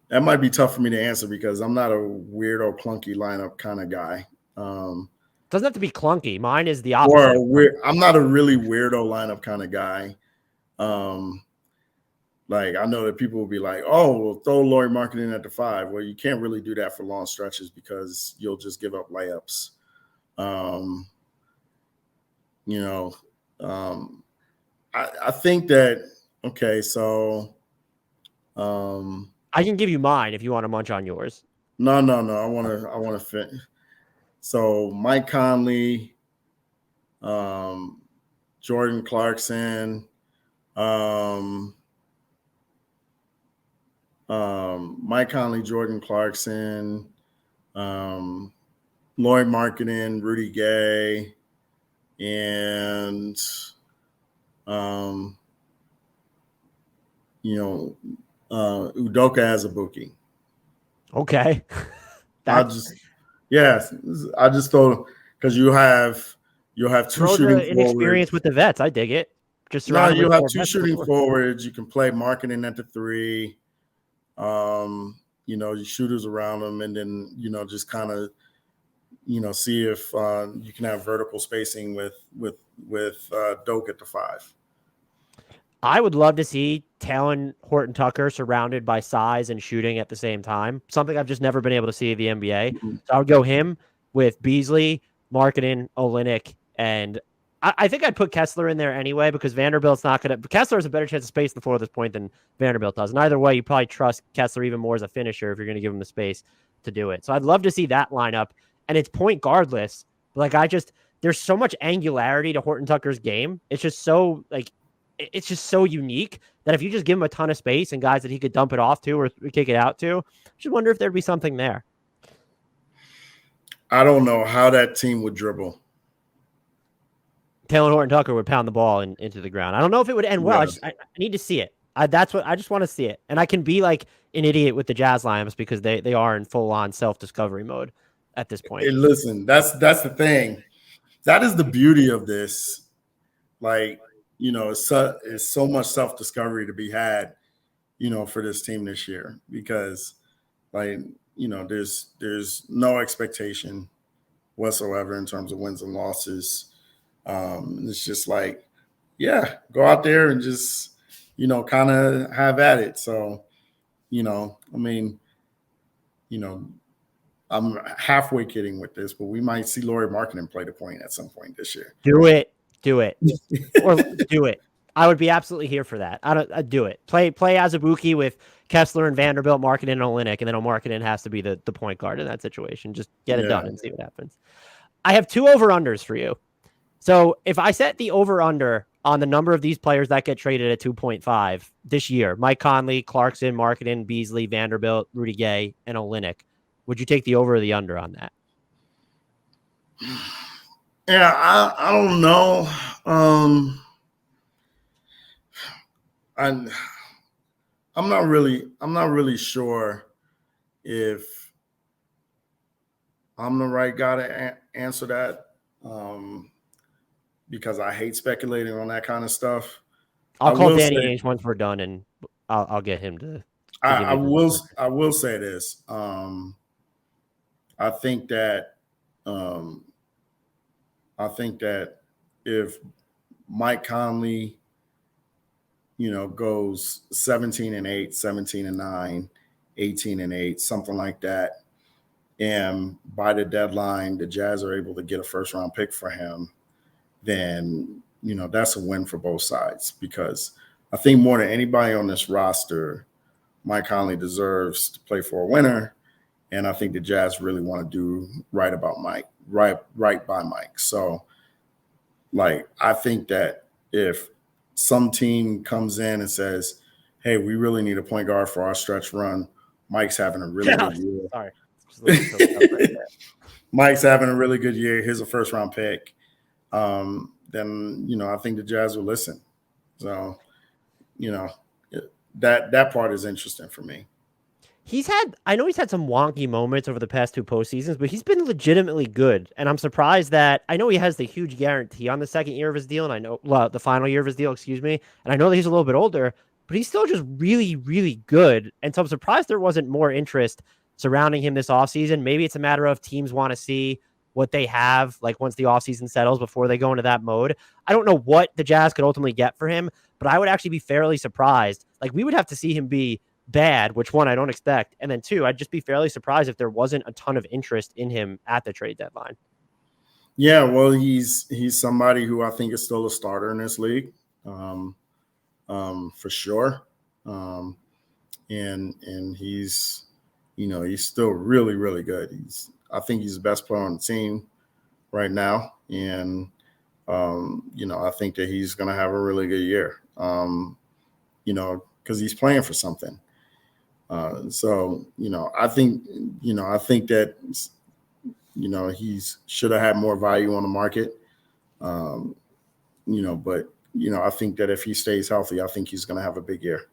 That might be tough for me to answer because I'm not a weirdo, clunky lineup kind of guy. Doesn't have to be clunky. Mine is the opposite. I'm not a really weirdo lineup kind of guy. Like I know that people will be like, "Oh, we'll throw Lauri Markkanen at the 5." Well, you can't really do that for long stretches because you'll just give up layups. I think that. Okay, so I can give you mine if you want to munch on yours. No. I want to fit. So Mike Conley, Jordan Clarkson, Mike Conley, Jordan Clarkson, Lauri Markkanen, Rudy Gay, and Udoka Azubuike. Okay. I just thought because you'll have 2 shooting inexperience with the vets. I dig it. You have 2 shooting forwards. You can play Markkanen at the 3. Your shooters around them, and then just kind of see if you can have vertical spacing with Doke at the 5. I would love to see Talen, Horton-Tucker surrounded by size and shooting at the same time. Something I've just never been able to see in the NBA. Mm-hmm. So I would go him with Beasley, Markkanen, Olynyk, and I think I'd put Kessler in there anyway because Vanderbilt's not going to – Kessler has a better chance of space the floor at this point than Vanderbilt does. And either way, you probably trust Kessler even more as a finisher if you're going to give him the space to do it. So I'd love to see that lineup. And it's point guardless. But there's so much angularity to Horton-Tucker's game. It's just so it's just so unique that if you just give him a ton of space and guys that he could dump it off to or kick it out to, I just wonder if there'd be something there. I don't know how that team would dribble. Talen Horton-Tucker would pound the ball into the ground. I don't know if it would end well. I need to see it. I just want to see it. And I can be like an idiot with the Jazz lineups because they are in full-on self-discovery mode at this point. Hey, listen, that's the thing. That is the beauty of this. It's so much self-discovery to be had, for this team this year because, there's no expectation whatsoever in terms of wins and losses. It's just go out there and just, kind of have at it. So, I'm halfway kidding with this, but we might see Lauri Markkanen play the point at some point this year. Do it. Or do it. I would be absolutely here for that. I'd do it. Play Azubuike with Kessler and Vanderbilt, Markkanen and Olynyk, and then Markkanen has to be the point guard in that situation. Just get it done and see what happens. I have 2 over-unders for you. So if I set the over-under on the number of these players that get traded at 2.5 this year, Mike Conley, Clarkson, Marketing, Beasley, Vanderbilt, Rudy Gay, and Olynyk, would you take the over or the under on that? Yeah, I don't know. I'm not really sure if I'm the right guy to answer that, because I hate speculating on that kind of stuff. I'll call Danny Ainge once we're done, and I'll get him to I will say this. I think that if Mike Conley, goes 17-8, 17-9, 18-8, something like that, and by the deadline, the Jazz are able to get a first-round pick for him, then, that's a win for both sides, because I think more than anybody on this roster, Mike Conley deserves to play for a winner, and I think the Jazz really want to do right by Mike. So, I think that if some team comes in and says, hey, we really need a point guard for our stretch run, Mike's having a really good year. Sorry. Mike's having a really good year. Here's a first-round pick. Then, I think the Jazz will listen. So, that part is interesting for me. I know he's had some wonky moments over the past 2 postseasons, but he's been legitimately good. And I'm surprised that I know he has the huge guarantee on the second year of his deal. And I know the final year of his deal, excuse me. And I know that he's a little bit older, but he's still just really, really good. And so I'm surprised there wasn't more interest surrounding him this offseason. Maybe it's a matter of teams want to see what they have, once the offseason settles before they go into that mode. I don't know what the Jazz could ultimately get for him, but I would actually be fairly surprised. We would have to see him be bad, which one I don't expect. And then 2, I'd just be fairly surprised if there wasn't a ton of interest in him at the trade deadline. Yeah, well, he's somebody who I think is still a starter in this league, for sure. And he's, he's still really, really good. I think he's the best player on the team right now. And, I think that he's going to have a really good year, because he's playing for something. So, I think that, he should have had more value on the market. But, I think that if he stays healthy, I think he's going to have a big year.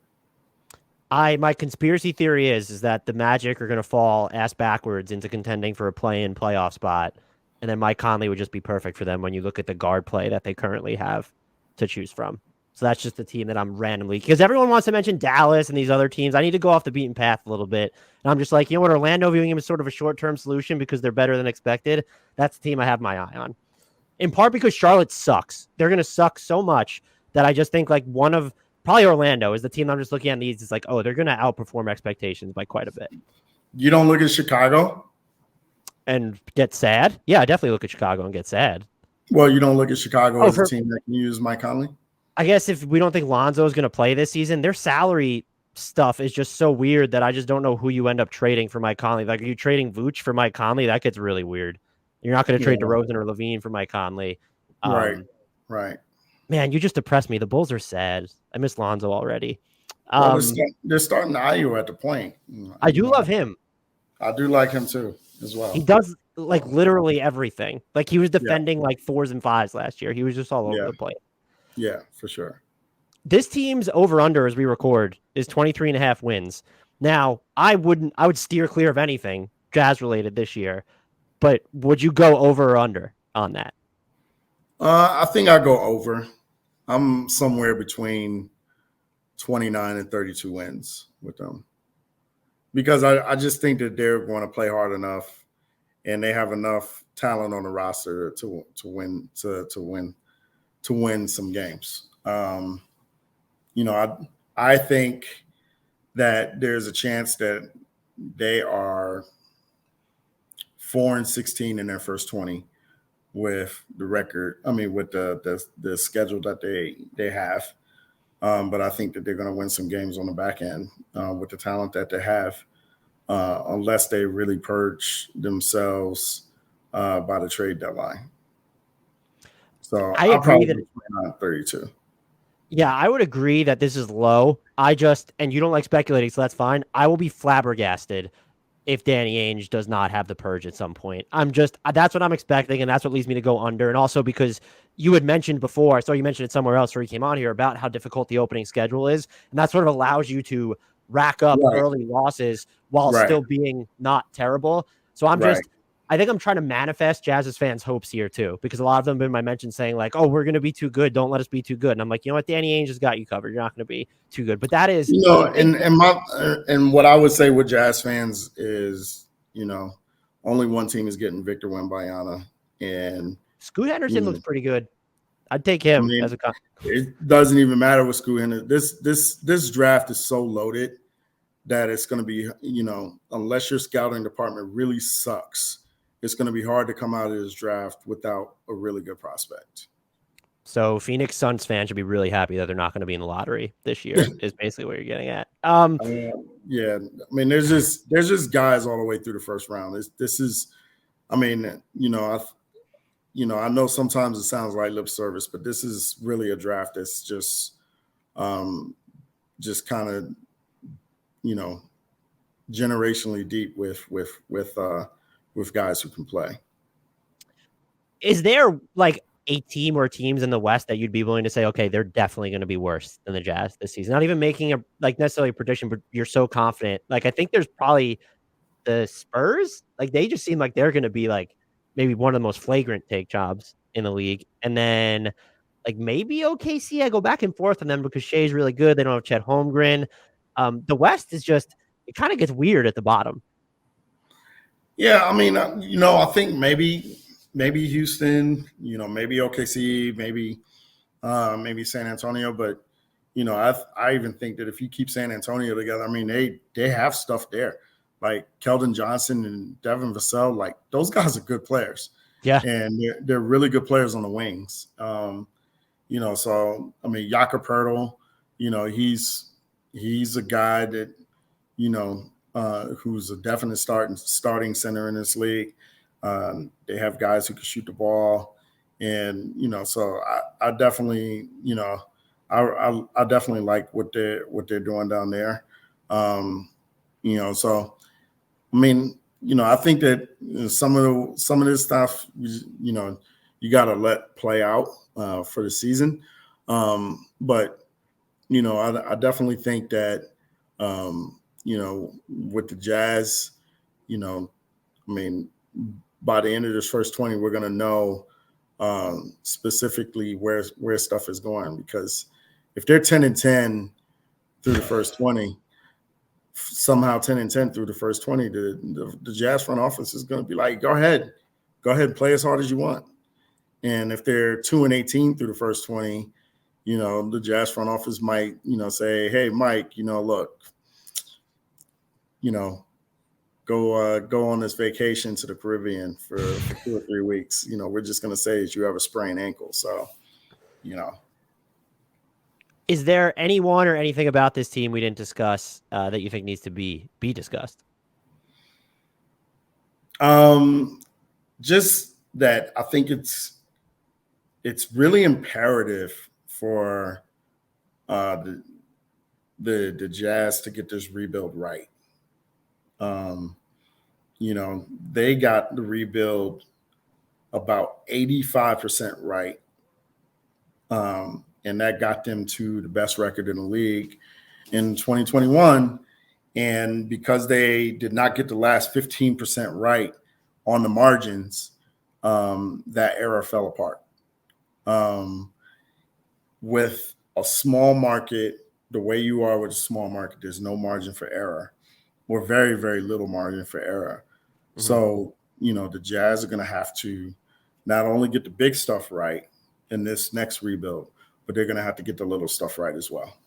My conspiracy theory is that the Magic are going to fall ass backwards into contending for a play-in playoff spot. And then Mike Conley would just be perfect for them when you look at the guard play that they currently have to choose from. So that's just the team that I'm randomly, because everyone wants to mention Dallas and these other teams. I need to go off the beaten path a little bit. And I'm just like, you know what? Orlando viewing him as sort of a short-term solution because they're better than expected. That's the team I have my eye on. In part because Charlotte sucks. They're going to suck so much that I just think probably Orlando is the team I'm just looking at these. It's like, oh, they're going to outperform expectations by quite a bit. You don't look at Chicago? And get sad? Yeah, I definitely look at Chicago and get sad. Well, you don't look at Chicago as a team that can use Mike Conley? I guess if we don't think Lonzo is going to play this season, their salary stuff is just so weird that I just don't know who you end up trading for Mike Conley. Are you trading Vooch for Mike Conley? That gets really weird. You're not going to trade DeRozan or Levine for Mike Conley. Right. Man, you just depressed me. The Bulls are sad. I miss Lonzo already. Well, they're starting Ayo at the point. I do love him. I do like him too, as well. He does literally everything. He was defending 4s and 5s last year. He was just all over the place. Yeah, for sure. This team's over-under as we record is 23.5 wins. Now, I would steer clear of anything Jazz-related this year, but would you go over or under on that? I think I go over. I'm somewhere between 29 and 32 wins with them, because I just think that they're going to play hard enough, and they have enough talent on the roster to win some games. I think that there's a chance that they are 4-16 in their first 20 with the record. I mean, with the schedule that they have. But I think that they're going to win some games on the back end with the talent that they have, unless they really purge themselves by the trade deadline. So I agree probably that 32. Yeah, I would agree that this is low. And you don't like speculating, so that's fine. I will be flabbergasted if Danny Ainge does not have the purge at some point. That's what I'm expecting, and that's what leads me to go under. And also because you had mentioned before, I saw you mentioned it somewhere else where you came on here about how difficult the opening schedule is. And that sort of allows you to rack up Right, early losses while right, still being not terrible. So right. I think I'm trying to manifest Jazz's fans' hopes here too, because a lot of them have been my mention saying like, "Oh, we're going to be too good. Don't let us be too good." And I'm like, you know what, Danny Ainge has got you covered. You're not going to be too good. But that is, I think, And what I would say with Jazz fans is, only one team is getting Victor Wembanyama, and Scoot Henderson you looks know, pretty good. I'd take I him mean, as a. it doesn't even matter what Scoot Henderson. This draft is so loaded that it's going to be, unless your scouting department really sucks, it's going to be hard to come out of this draft without a really good prospect. So Phoenix Suns fans should be really happy that they're not going to be in the lottery this year. Is basically what you're getting at. Yeah, I mean, there's just guys all the way through the first round. This is, I mean, I know sometimes it sounds like lip service, but this is really a draft that's just kind of, generationally deep with guys who can play. Is there like a team or teams in the West that you'd be willing to say, okay, they're definitely going to be worse than the Jazz this season? Not even making a necessarily a prediction, but you're so confident. Like I think there's probably the Spurs. Like they just seem like they're going to be like maybe one of the most flagrant take jobs in the league, and then like maybe OKC. I go back and forth on them because Shea's really good. They don't have Chet Holmgren. The West is just it kind of gets weird at the bottom. Yeah, I mean, I think maybe Houston, maybe OKC, maybe San Antonio, but I even think that if you keep San Antonio together, I mean they have stuff there, like Keldon Johnson and Devin Vassell, like those guys are good players, Yeah, and they're really good players on the wings. So I mean Jakob Poeltl, he's a guy that who's a definite starting center in this league. They have guys who can shoot the ball, and so I definitely, I definitely like what they're doing down there. So I mean, I think that some of this stuff, you got to let play out for the season. But I definitely think that. With the Jazz, I mean, by the end of this first 20, we're going to know specifically where stuff is going, because if they're 10-10 through the first 20, somehow 10-10 through the first 20, the Jazz front office is going to be like, go ahead and play as hard as you want. And if they're 2-18 through the first 20, the Jazz front office might, say, hey, Mike, look, go on this vacation to the Caribbean for 2 or 3 weeks. We're just going to say that you have a sprained ankle. So, Is there anyone or anything about this team we didn't discuss that you think needs to be discussed? Just that I think it's really imperative for the Jazz to get this rebuild right. They got the rebuild about 85% right. And that got them to the best record in the league in 2021. And because they did not get the last 15% right on the margins, that era fell apart. With a small market, the way you are with a small market, there's no margin for error, or very, very little margin for error. Mm-hmm. So, the Jazz are going to have to not only get the big stuff right in this next rebuild, but they're going to have to get the little stuff right as well.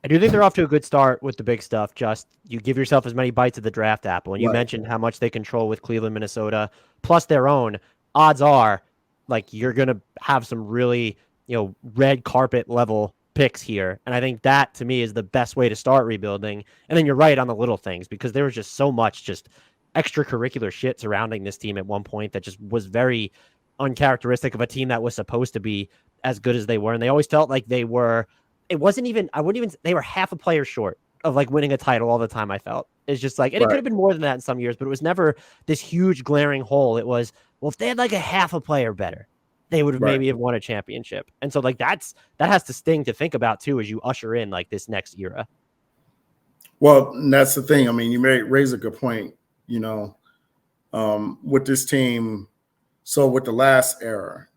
I do think they're off to a good start with the big stuff. Just you give yourself as many bites of the draft apple. And you mentioned how much they control with Cleveland, Minnesota, plus their own. Odds are, like, you're going to have some really, red carpet level picks here. And I think that, to me, is the best way to start rebuilding. And then you're right on the little things, because there was just so much just extracurricular shit surrounding this team at one point that just was very uncharacteristic of a team that was supposed to be as good as they were. And they always felt like they were, they were half a player short of like winning a title all the time. I felt it's just like, and it could have been more than that in some years, but it was never this huge glaring hole. It was, well, if they had like a half a player better, they would have maybe have won a championship. And so like, that has to sting to think about too, as you usher in like this next era. Well, that's the thing. I mean, you may raise a good point, with this team. So with the last era,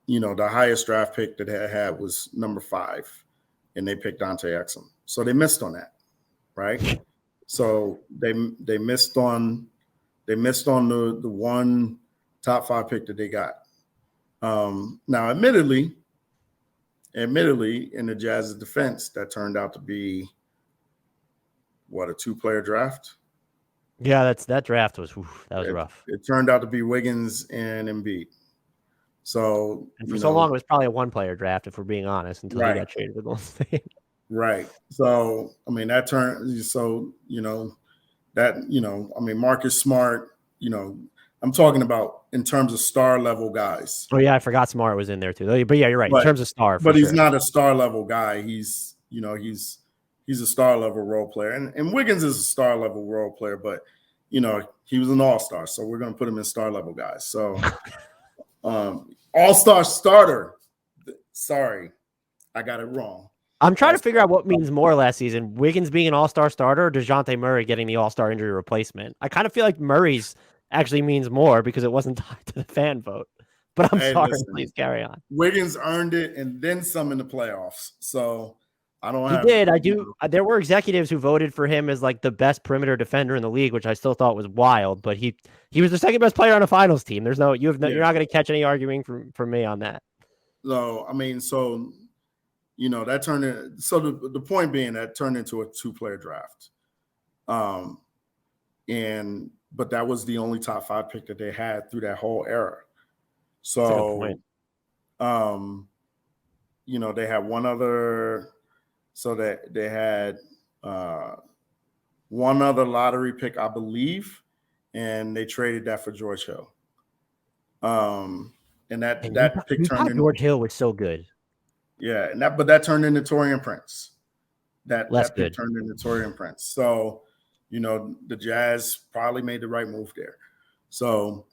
the highest draft pick that they had was number 5, and they picked Dante Exum. So they missed on that, right? So they missed on the one top 5 pick that they got. Now, admittedly, in the Jazz's defense, that turned out to be a 2-player draft. Yeah, that draft was rough. It turned out to be Wiggins and Embiid. So for so long, it was probably a 1-player draft, if we're being honest, until he got traded to Golden State. Right. So I mean, that turned. So Marcus Smart. I'm talking about in terms of star level guys. Oh yeah, I forgot Smart was in there too. But yeah, you're right. In terms of star, but he's not a star level guy. He's a star level role player, and Wiggins is a star level role player. But he was an all-star, so we're going to put him in star level guys. So all-star starter. Sorry, I got it wrong. I'm trying to figure out what means more last season: Wiggins being an all-star starter, or DeJounte Murray getting the all-star injury replacement. I kind of feel like Murray's actually means more because it wasn't tied to the fan vote. But I'm sorry. Listen, please carry on. Wiggins earned it and then some in the playoffs. So I don't have. He did. I do. There were executives who voted for him as like the best perimeter defender in the league, which I still thought was wild. But he was the second best player on a finals team. You're not going to catch any arguing from me on that. So I mean, that turned in. So the point being that turned into a 2-player draft, but that was the only top 5 pick that they had through that whole era. So, they had one other. So that they had one other lottery pick, I believe, and they traded that for George Hill. And that pick turned into George Hill was so good. Yeah, but that turned into Taurean Prince. That pick turned into Taurean Prince. So, the Jazz probably made the right move there. So,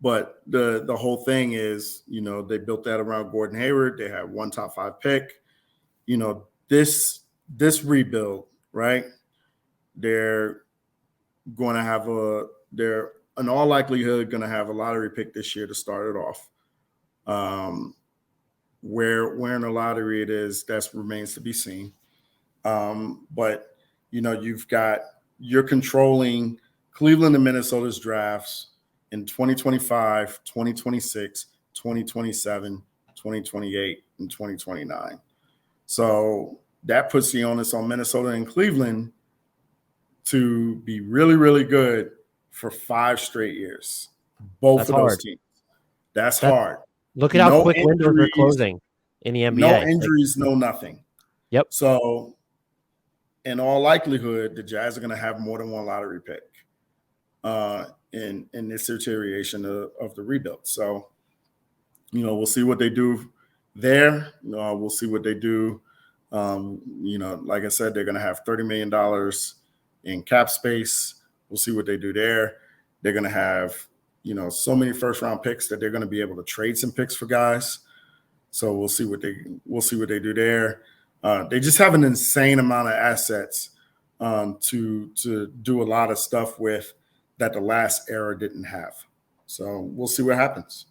but the whole thing is, they built that around Gordon Hayward. They had one top 5 pick. This rebuild, right? They're going to have they're in all likelihood going to have a lottery pick this year to start it off. Where in the lottery it is, that remains to be seen. But you're controlling Cleveland and Minnesota's drafts in 2025, 2026, 2027, 2028, and 2029. So that puts the onus on Minnesota and Cleveland to be really, really good for 5 straight years. Both of those teams. That's hard. Look at how quick windows are closing in the NBA. No injuries, no nothing. Yep. So in all likelihood, the Jazz are going to have more than one lottery pick in this iteration of the rebuild. So, we'll see what they do there. We'll see what they do. Like I said, they're going to have $30 million in cap space. We'll see what they do there. They're going to have, so many first-round picks that they're going to be able to trade some picks for guys. So we'll see what they do there. They just have an insane amount of assets to do a lot of stuff with that the last era didn't have. So we'll see what happens.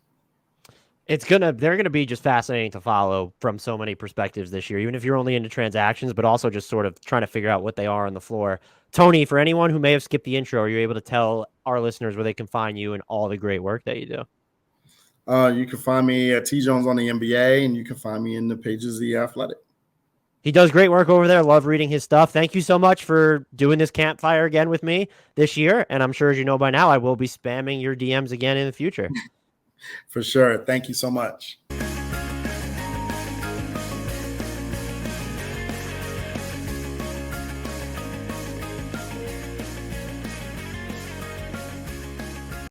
They're gonna be just fascinating to follow from so many perspectives this year, even if you're only into transactions, but also just sort of trying to figure out what they are on the floor. Tony, for anyone who may have skipped the intro, are you able to tell our listeners where they can find you and all the great work that you do? You can find me at T Jones on the NBA, and you can find me in the pages of The Athletic. He does great work over there. Love reading his stuff. Thank you so much for doing this campfire again with me this year. And I'm sure, as you know by now, I will be spamming your DMs again in the future. For sure. Thank you so much.